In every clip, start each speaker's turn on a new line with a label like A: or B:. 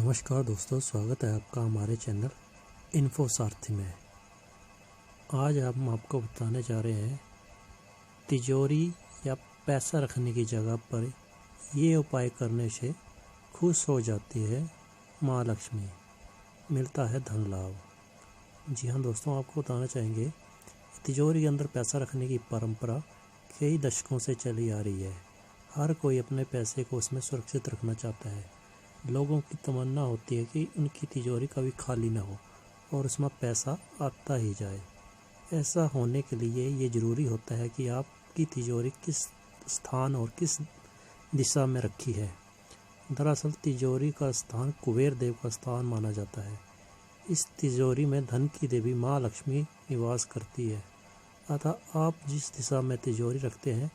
A: नमस्कार दोस्तों, स्वागत है आपका हमारे चैनल इन्फो सारथी में। आज हम आपको बताने जा रहे हैं तिजोरी या पैसा रखने की जगह पर ये उपाय करने से खुश हो जाती है माँ लक्ष्मी, मिलता है धन लाभ। जी हाँ दोस्तों, आपको बताना चाहेंगे तिजोरी के अंदर पैसा रखने की परंपरा कई दशकों से चली आ रही है। हर कोई अपने पैसे को उसमें सुरक्षित रखना चाहता है। लोगों की तमन्ना होती है कि उनकी तिजोरी कभी खाली ना हो और उसमें पैसा आता ही जाए। ऐसा होने के लिए ये ज़रूरी होता है कि आपकी तिजोरी किस स्थान और किस दिशा में रखी है। दरअसल तिजोरी का स्थान कुबेर देव का स्थान माना जाता है। इस तिजोरी में धन की देवी माँ लक्ष्मी निवास करती है, अतः आप जिस दिशा में तिजोरी रखते हैं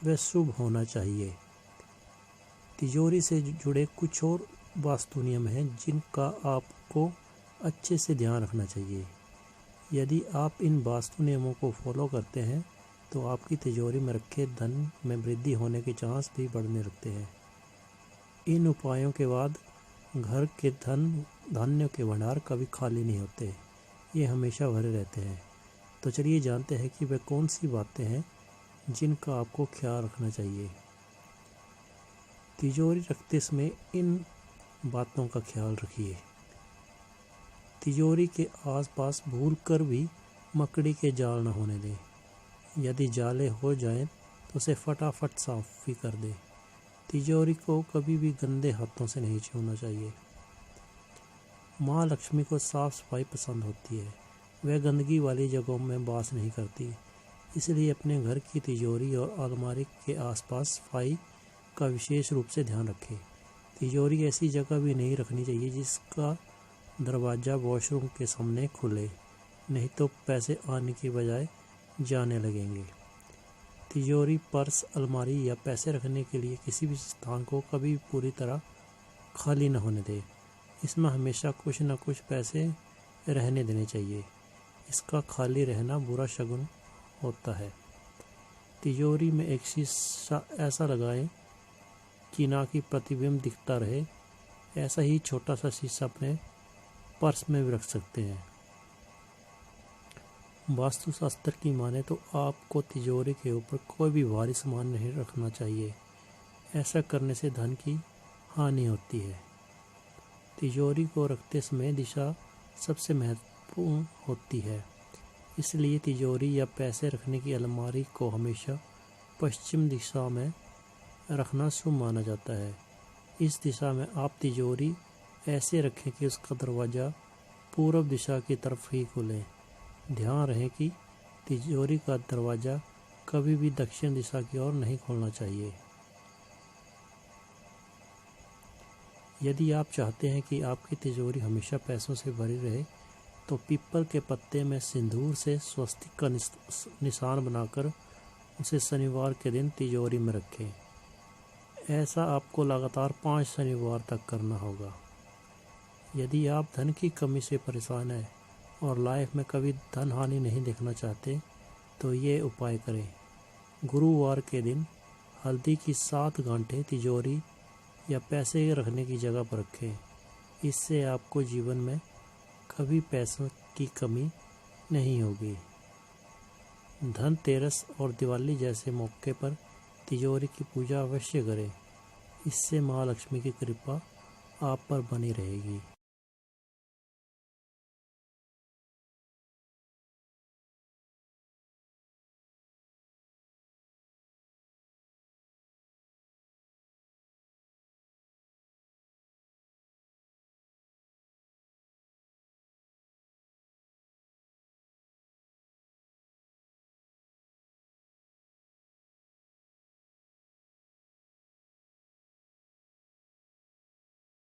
A: वह शुभ होना चाहिए। तिजोरी से जुड़े कुछ और वास्तु नियम हैं जिनका आपको अच्छे से ध्यान रखना चाहिए। यदि आप इन वास्तु नियमों को फॉलो करते हैं तो आपकी तिजोरी में रखे धन में वृद्धि होने के चांस भी बढ़ने लगते हैं। इन उपायों के बाद घर के धान्य के भंडार कभी खाली नहीं होते, ये हमेशा भरे रहते हैं। तो चलिए जानते हैं कि वे कौन सी बातें हैं जिनका आपको ख्याल रखना चाहिए। तिजोरी रखते समय इन बातों का ख्याल रखिए। तिजोरी के आसपास भूलकर भी मकड़ी के जाल न होने दें। यदि जाले हो जाएं तो उसे फटाफट साफ भी कर दें। तिजोरी को कभी भी गंदे हाथों से नहीं छूना चाहिए। माँ लक्ष्मी को साफ सफाई पसंद होती है, वह गंदगी वाली जगहों में वास नहीं करती। इसलिए अपने घर की तिजोरी और अलमारी के आसपास सफाई का विशेष रूप से ध्यान रखें। तिजोरी ऐसी जगह भी नहीं रखनी चाहिए जिसका दरवाज़ा वॉशरूम के सामने खुले, नहीं तो पैसे आने की बजाय जाने लगेंगे। तिजोरी, पर्स, अलमारी या पैसे रखने के लिए किसी भी स्थान को कभी पूरी तरह खाली न होने दें। इसमें हमेशा कुछ न कुछ पैसे रहने देने चाहिए। इसका खाली रहना बुरा शगुन होता है। तिजोरी में एक शीशा ऐसा लगाएं कि ना कि प्रतिबिंब दिखता रहे। ऐसा ही छोटा सा शीशा अपने पर्स में भी रख सकते हैं। वास्तुशास्त्र की माने तो आपको तिजोरी के ऊपर कोई भी भारी सामान नहीं रखना चाहिए। ऐसा करने से धन की हानि होती है। तिजोरी को रखते समय दिशा सबसे महत्वपूर्ण होती है, इसलिए तिजोरी या पैसे रखने की अलमारी को हमेशा पश्चिम दिशा में रखना शुभ माना जाता है। इस दिशा में आप तिजोरी ऐसे रखें कि उसका दरवाज़ा पूर्व दिशा की तरफ ही खुले। ध्यान रहे कि तिजोरी का दरवाज़ा कभी भी दक्षिण दिशा की ओर नहीं खोलना चाहिए। यदि आप चाहते हैं कि आपकी तिजोरी हमेशा पैसों से भरी रहे तो पीपल के पत्ते में सिंदूर से स्वस्तिक का निशान बनाकर उसे शनिवार के दिन तिजोरी में रखें। ऐसा आपको लगातार 5 शनिवार तक करना होगा। यदि आप धन की कमी से परेशान हैं और लाइफ में कभी धन हानि नहीं देखना चाहते तो ये उपाय करें। गुरुवार के दिन हल्दी की 7 गांठें तिजोरी या पैसे रखने की जगह पर रखें। इससे आपको जीवन में कभी पैसों की कमी नहीं होगी। धनतेरस और दिवाली जैसे मौके पर तिजोरी की पूजा अवश्य करें। इससे माँ लक्ष्मी की कृपा आप पर बनी रहेगी।